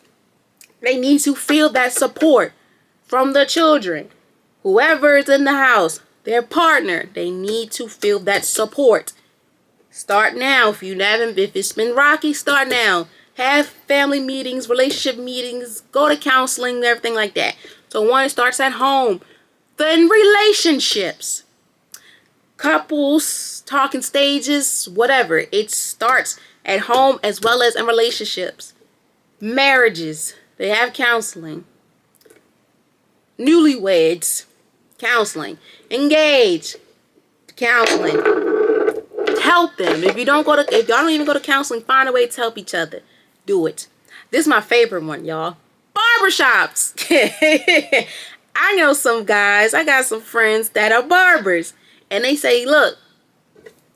They need to feel that support from the children. Whoever is in the house, their partner, they need to feel that support. Start now. If it's been rocky, start now. Have family meetings, relationship meetings, go to counseling, everything like that. So one, it starts at home. Then relationships. Couples, talking stages, whatever. It starts at home as well as in relationships. Marriages, they have counseling. Newlyweds, counseling. Engaged, counseling. Help them. If y'all don't even go to counseling, find a way to help each other. Do it. This is my favorite one, y'all. Barbershops. I know some guys, I got some friends that are barbers. And they say, look,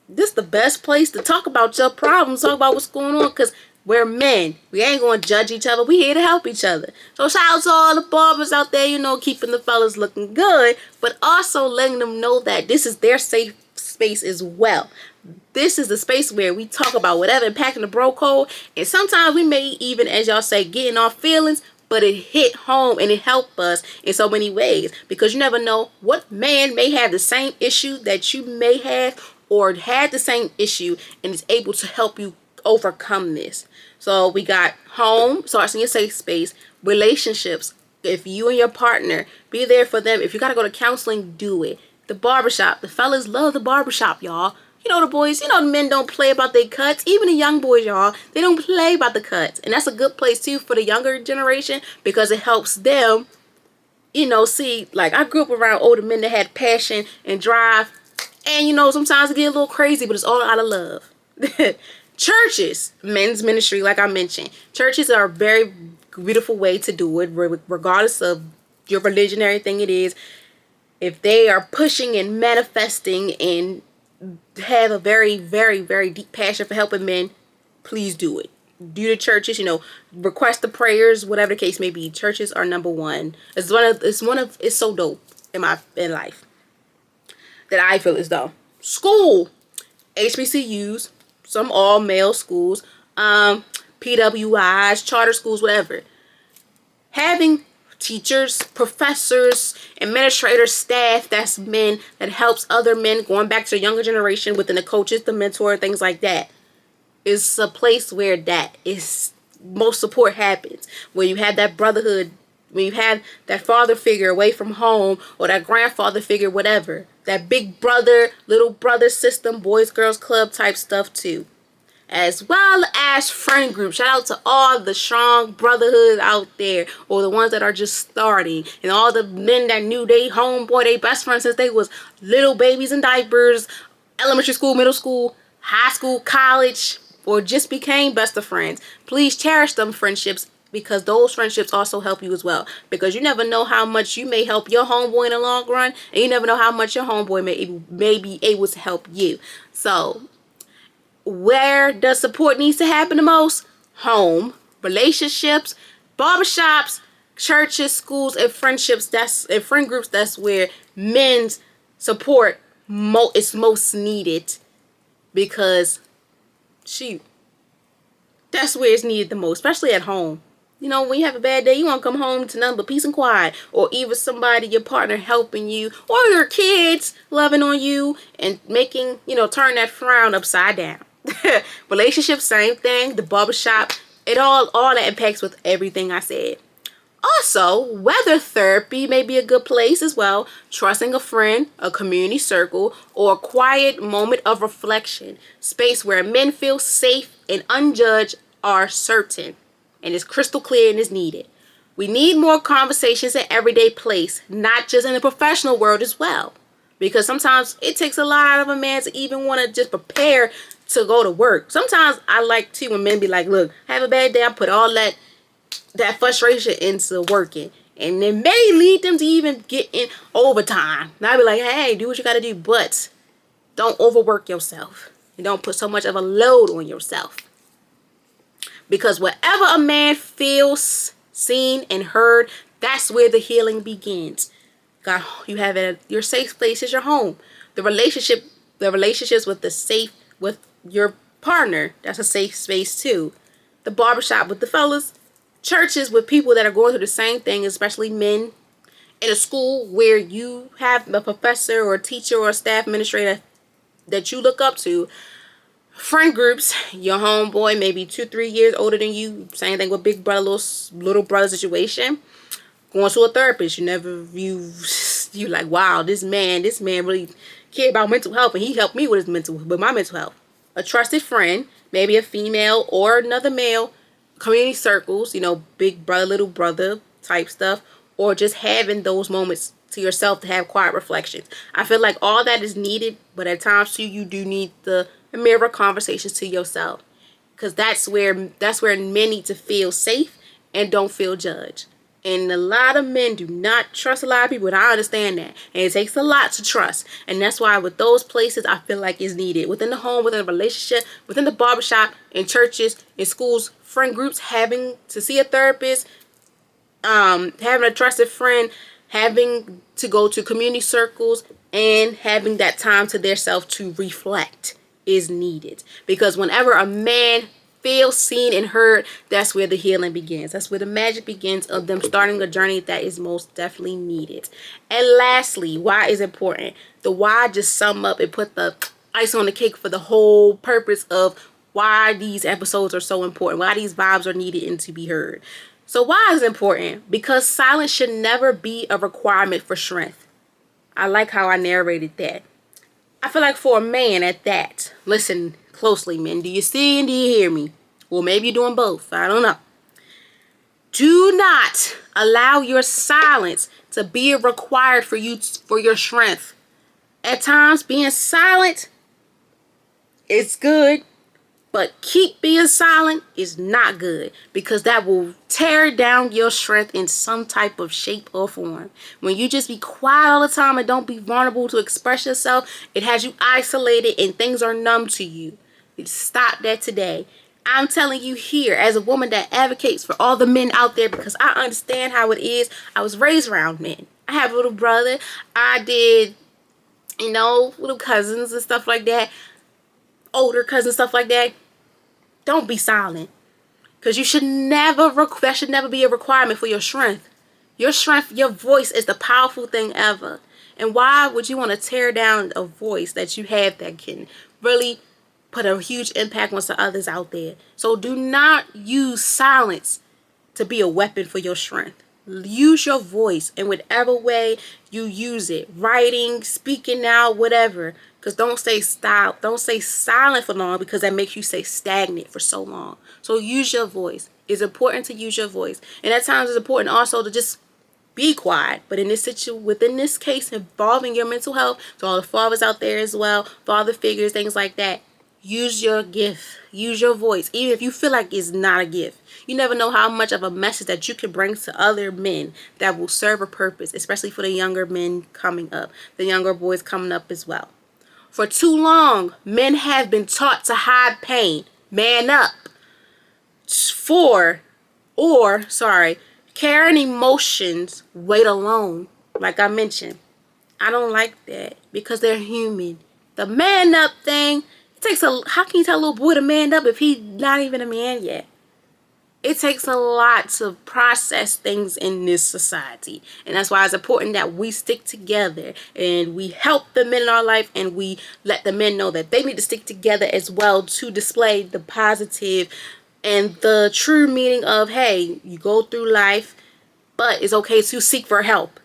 this is the best place to talk about your problems, talk about what's going on, because we're men. We ain't going to judge each other. We here to help each other. So shout out to all the barbers out there, keeping the fellas looking good, but also letting them know that this is their safe space as well. This is the space where we talk about whatever impacting the bro code. And sometimes we may even, as y'all say, get in our feelings, but it hit home and it helped us in so many ways. Because you never know what man may have the same issue that you may have, or had the same issue and is able to help you overcome this. So we got home, starts in your safe space, relationships. If you and your partner, be there for them. If you got to go to counseling, do it. The barbershop. The fellas love the barbershop, y'all. You know the boys, the men don't play about their cuts. Even the young boys, y'all, they don't play about the cuts. And that's a good place too for the younger generation because it helps them, see, like I grew up around older men that had passion and drive. And sometimes it get a little crazy, but it's all out of love. Churches, men's ministry, like I mentioned. Churches are a very beautiful way to do it, regardless of your religion, everything it is. If they are pushing and manifesting and have a very, very, very deep passion for helping men, please do it. Do the churches, request the prayers, whatever the case may be. Churches are number one. It's so dope in life that I feel as though. School, HBCUs, some all male schools, PWIs, charter schools, whatever. Having teachers, professors, administrators, staff that's men that helps other men, going back to the younger generation within the coaches, the mentor, things like that, is a place where that is most support happens. When you have that brotherhood, when you have that father figure away from home, or that grandfather figure, whatever, that big brother, little brother system, boys, girls club type stuff too. As well as friend groups. Shout out to all the strong brotherhood out there, or the ones that are just starting, and all the men that knew they homeboy, they best friends since they was little babies in diapers, elementary school, middle school, high school, college, or just became best of friends. Please cherish them friendships, because those friendships also help you as well. Because you never know how much you may help your homeboy in the long run, and you never know how much your homeboy may be able to help you. So where does support needs to happen the most? Home, relationships, barbershops, churches, schools, and friendships. And friend groups. That's where men's support is most needed, because shoot, that's where it's needed the most, especially at home. When you have a bad day, you want to come home to nothing but peace and quiet, or even somebody, your partner, helping you, or your kids loving on you and making, turn that frown upside down. Relationships, same thing. The barbershop, all that impacts with everything I said. Also, weather therapy may be a good place as well. Trusting a friend, a community circle, or a quiet moment of reflection. Space where men feel safe and unjudged are certain. And it's crystal clear and is needed. We need more conversations in everyday place, not just in the professional world as well. Because sometimes it takes a lot out of a man to even want to just prepare to go to work. Sometimes I like to when men be like, look, have a bad day, I put all that frustration into working. And it may lead them to even get in overtime. And I be like, hey, do what you got to do, but don't overwork yourself. And don't put so much of a load on yourself. Because wherever a man feels seen and heard, that's where the healing begins. God, you have it. Your safe place is your home. The relationships with your partner, that's a safe space too. The barbershop with the fellas, churches with people that are going through the same thing, especially men. In a school where you have a professor or a teacher or a staff administrator that you look up to. Friend groups, your homeboy maybe 2-3 years older than you, same thing with big brother, little brother situation. Going to a therapist, you like, wow, this man really cared about mental health, and he helped me with my mental health. A trusted friend, maybe a female or another male, community circles, big brother, little brother type stuff, or just having those moments to yourself to have quiet reflections. I feel like all that is needed, but at times too, you do need the mirror conversations to yourself, because that's where men need to feel safe and don't feel judged. And a lot of men do not trust a lot of people, and I understand that. And it takes a lot to trust. And that's why with those places, I feel like it's needed. Within the home, within a relationship, within the barbershop, in churches, in schools, friend groups, having to see a therapist, having a trusted friend, having to go to community circles, and having that time to their self to reflect is needed. Because whenever a man feels seen and heard, that's where the healing begins. That's where the magic begins of them starting a journey that is most definitely needed. And lastly, why is important? The why just sum up and put the ice on the cake for the whole purpose of why these episodes are so important, why these vibes are needed and to be heard. So why is it important? Because silence should never be a requirement for strength. I like how I narrated that. I feel like for a man at that, listen closely, men. Do you see and do you hear me? Well, maybe you're doing both. I don't know. Do not allow your silence to be required for you for your strength. At times, being silent is good, but keep being silent is not good, because that will tear down your strength in some type of shape or form. When you just be quiet all the time and don't be vulnerable to express yourself, it has you isolated and things are numb to you. Stop that today. I'm telling you here, as a woman that advocates for all the men out there, because I understand how it is. I was raised around men. I have a little brother. I did, little cousins and stuff like that. Older cousins, stuff like that. Don't be silent. Because that should never be a requirement for your strength. Your strength, your voice is the powerful thing ever. And why would you want to tear down a voice that you have that can really put a huge impact on some others out there? So do not use silence to be a weapon for your strength. Use your voice in whatever way you use it. Writing, speaking out, whatever. Because don't stay silent for long, because that makes you stay stagnant for so long. So use your voice. It's important to use your voice. And at times it's important also to just be quiet. But within this case involving your mental health, to all the fathers out there as well, father figures, things like that, use your gift. Use your voice. Even if you feel like it's not a gift. You never know how much of a message that you can bring to other men that will serve a purpose, especially for the younger men coming up, the younger boys coming up as well. For too long, men have been taught to hide pain. Man up. Carrying emotions, wait alone. Like I mentioned, I don't like that, because they're human. The man up thing, how can you tell a little boy to man up if he's not even a man yet? It takes a lot to process things in this society. And that's why it's important that we stick together and we help the men in our life, and we let the men know that they need to stick together as well to display the positive and the true meaning of, hey, you go through life, but it's okay to seek for help.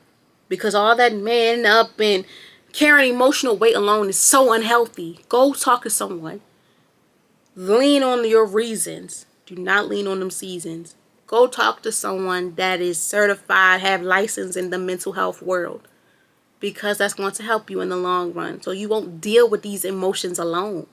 Because all that man up and carrying emotional weight alone is so unhealthy. Go talk to someone. Lean on your reasons. Do not lean on them seasons. Go talk to someone that is certified, have license in the mental health world, because that's going to help you in the long run, so you won't deal with these emotions alone.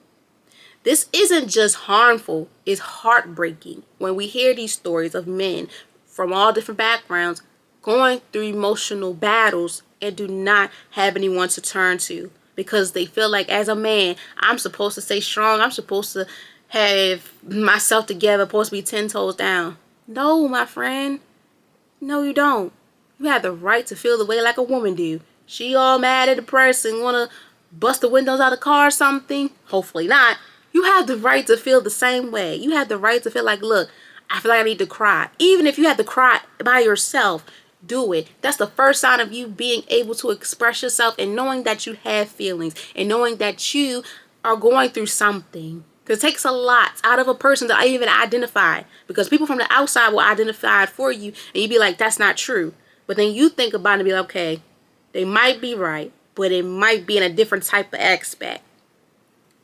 This isn't just harmful, it's heartbreaking when we hear these stories of men from all different backgrounds going through emotional battles and do not have anyone to turn to, because they feel like, as a man, I'm supposed to stay strong, I'm supposed to have myself together, supposed to be 10 toes down. No, my friend. No, you don't. You have the right to feel the way like a woman do. She all mad at the person, want to bust the windows out of the car or something. Hopefully not. You have the right to feel the same way. You have the right to feel like, look, I feel like I need to cry. Even if you have to cry by yourself, do it. That's the first sign of you being able to express yourself and knowing that you have feelings and knowing that you are going through something. Because it takes a lot out of a person to even identify. Because people from the outside will identify it for you, and you be like, that's not true. But then you think about it and be like, okay, they might be right, but it might be in a different type of aspect.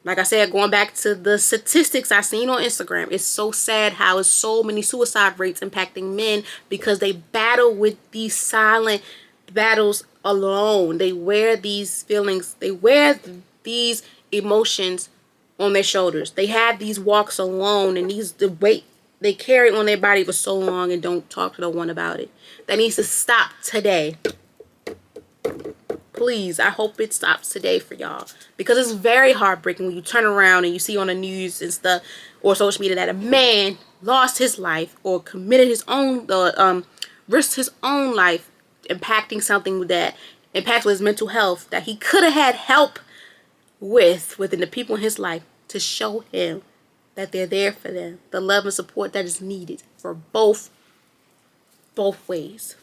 Like I said, going back to the statistics I seen on Instagram, it's so sad how it's so many suicide rates impacting men, because they battle with these silent battles alone. They wear these feelings, they wear these emotions on their shoulders. They have these walks alone, and the weight they carry on their body for so long, and don't talk to no one about it. That needs to stop today. Please, I hope it stops today for y'all, because it's very heartbreaking when you turn around and you see on the news and stuff or social media that a man lost his life or committed his own risked his own life, impacting something that impacts his mental health, that he could have had help within the people in his life to show him that they're there for them, the love and support that is needed for both ways.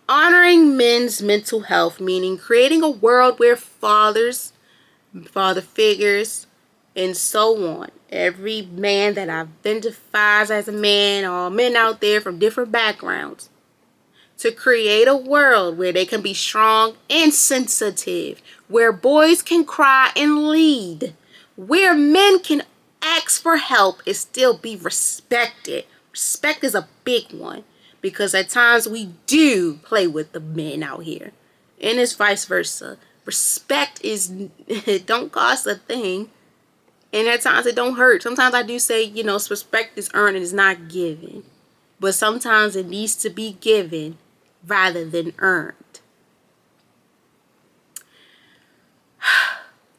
Honoring men's mental health, meaning creating a world where father figures, and so on, every man that identifies as a man, or men out there from different backgrounds, to create a world where they can be strong and sensitive, where boys can cry and lead, where men can ask for help and still be respected. Respect is a big one because at times we do play with the men out here, and it's vice versa. Respect is it don't cost a thing, and at times it don't hurt. Sometimes I do say, respect is earned and is not given, but sometimes it needs to be given rather than earned.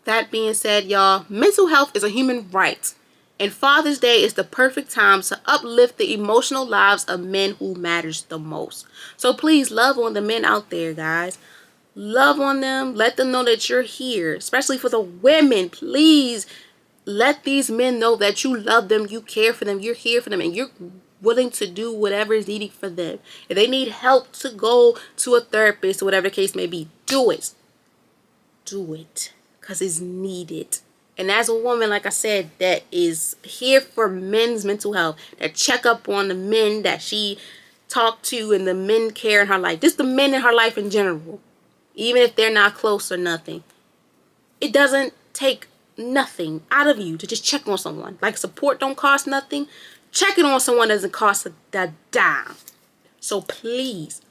That being said, y'all, mental health is a human right, and Father's Day is the perfect time to uplift the emotional lives of men who matters the most. So please love on the men out there, guys. Love on them. Let them know that you're here, especially for the women. Please let these men know that you love them, you care for them, you're here for them, and you're willing to do whatever is needed for them. If they need help to go to a therapist or whatever the case may be, do it. Do it. Because it's needed. And as a woman, like I said, that is here for men's mental health, that check up on the men that she talked to and the men care in her life. Just the men in her life in general. Even if they're not close or nothing. It doesn't take nothing out of you to just check on someone. Like support don't cost nothing. Checking on someone doesn't cost a dime. So please,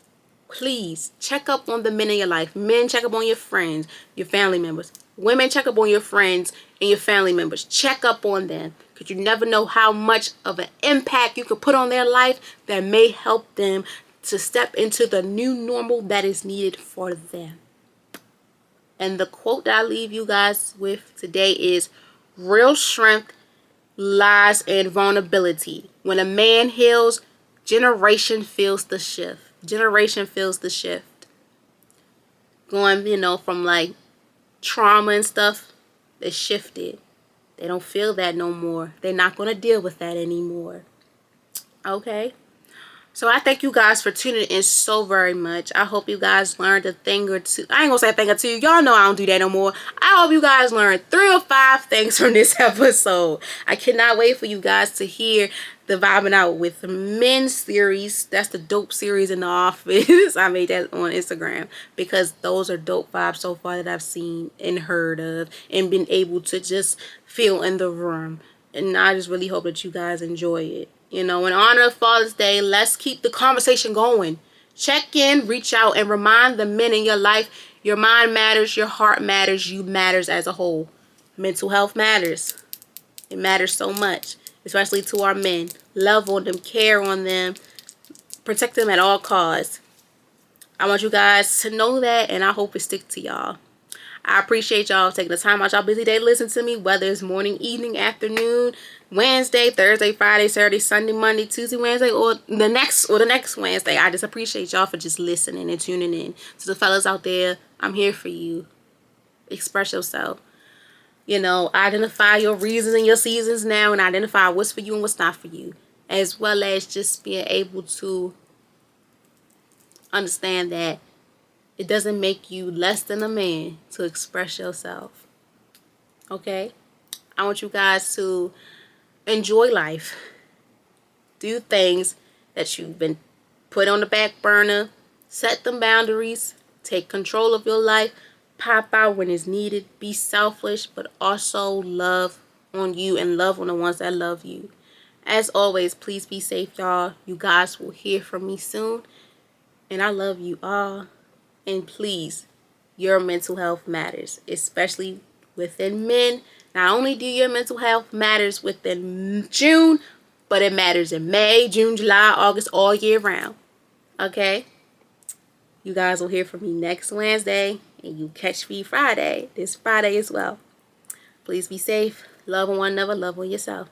please check up on the men in your life. Men, check up on your friends, your family members. Women, check up on your friends and your family members. Check up on them, because you never know how much of an impact you could put on their life that may help them to step into the new normal that is needed for them. And the quote that I leave you guys with today is, real strength lies in vulnerability. When a man heals, generation feels the shift. Generation feels the shift. Going, from like trauma and stuff, they shifted. They don't feel that no more. They're not going to deal with that anymore. Okay? So I thank you guys for tuning in so very much. I hope you guys learned a thing or two. I ain't gonna say a thing or two. Y'all know I don't do that no more. I hope you guys learned 3 or 5 things from this episode. I cannot wait for you guys to hear the Vibing Out with Men series. That's the dope series in the office. I made that on Instagram because those are dope vibes so far that I've seen and heard of and been able to just feel in the room. And I just really hope that you guys enjoy it. In honor of Father's Day, let's keep the conversation going. Check in, reach out, and remind the men in your life your mind matters, your heart matters, you matters as a whole. Mental health matters. It matters so much, especially to our men. Love on them, care on them, protect them at all costs. I want you guys to know that, and I hope it sticks to y'all. I appreciate y'all taking the time out y'all busy day to listen to me, whether it's morning, evening, afternoon, Wednesday, Thursday, Friday, Saturday, Sunday, Monday, Tuesday, Wednesday, or the next Wednesday. I just appreciate y'all for just listening and tuning in. To the fellas out there, I'm here for you. Express yourself. Identify your reasons and your seasons now, and identify what's for you and what's not for you, as well as just being able to understand that it doesn't make you less than a man to express yourself. Okay? I want you guys to enjoy life. Do things that you've been put on the back burner. Set them boundaries. Take control of your life. Pop out when it's needed. Be selfish, but also love on you and love on the ones that love you. As always, please be safe, y'all. You guys will hear from me soon. And I love you all. And please, your mental health matters, especially within men. Not only do your mental health matters within June, but it matters in May, June, July, August, all year round. Okay? You guys will hear from me next Wednesday, and you catch me this Friday as well. Please be safe. Love on one another. Love on yourself.